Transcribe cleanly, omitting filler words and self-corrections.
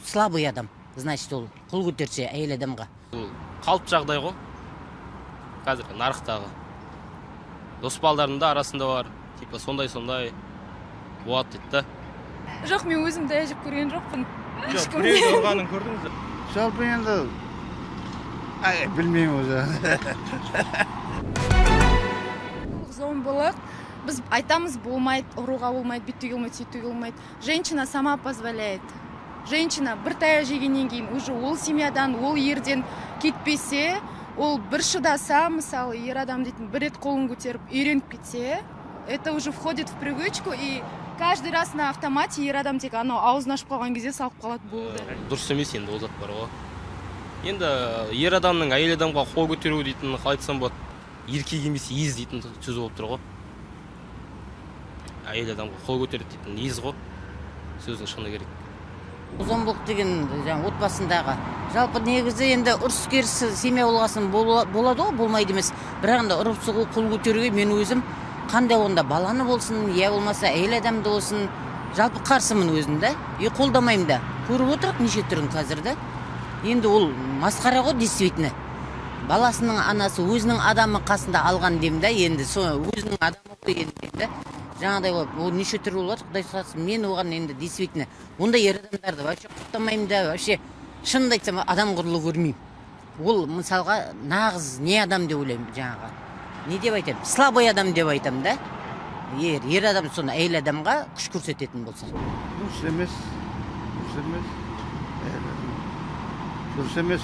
слабый адам, значит, ол қол көтерсе әйел адамға. Қалып жағдай ғой. Қазір нарықтағы. Дос балдарымның да арасында бар. Типа сондай болады дейді да. Жоқ, мен өзім дәжіп көрген жоқпын. Жоқ, біреу ұрғанын көрдіңіз бе? Жалпы енді білмеймін өзі. Зон болады. Біз айтамыз, болмайды, ұруға болмайды, бүйтуге болмайды, сөйтуге болмайды. Женщина сама позволяет. Женщина бір таяқ жегеннен кейін уже ол семьядан, ол ерден кетпесе, ол бір шыдаса, мысалы, ер адам дейтін бір рет қолын көтеріп, үйреніп кетсе, это уже входит в привычку, и каждый раз на автомате ер адам тек анау аузын ашып қалған кезде салып қалады болды. Дұрыс емес енді ол зат бар ғой. Енді ер адамның әйел адамға қол көтеру дейтін, қалай айтсам болады, еркек емес ез дейтін сөз болып тұр ғой. Әйел адамға қол көтереді дейтін ез ғой. Сөздің шыны керек. Зомбылық деген отбасындағы. Жалпы негізі енді ұрыс керісі семья болғасын болады ғой, болмайды емес. Бірақ енді ұрып соғу, қол көтеруге мен өзім қандай онда баланы болсын, я болмаса әйел адамды болсын, жалпы қарсымын өзімді. Қолдамаймын да. Көріп отырық неше түрін қазір да. Енді ол масқара ғой действительно. Баласының анасы өзінің адамы қасында алған деймін да, енді өзінің адамы ғой енді. Жаңағыдай ол неше түр болады, Құдай сақтасын. Мен оған енді действительно ондай ер адамдарды вообще құптамаймын да, вообще шынымды айтсам адам құрлы көрмеймін. Ол мысалға нағыз не адам деп ойлаймын жаңағы. Не деп айтамын? Слабый адам деп айтамын да. Ер адам соны әйел адамға күш көрсететін болса. Дұрыс емес. Дұрыс емес.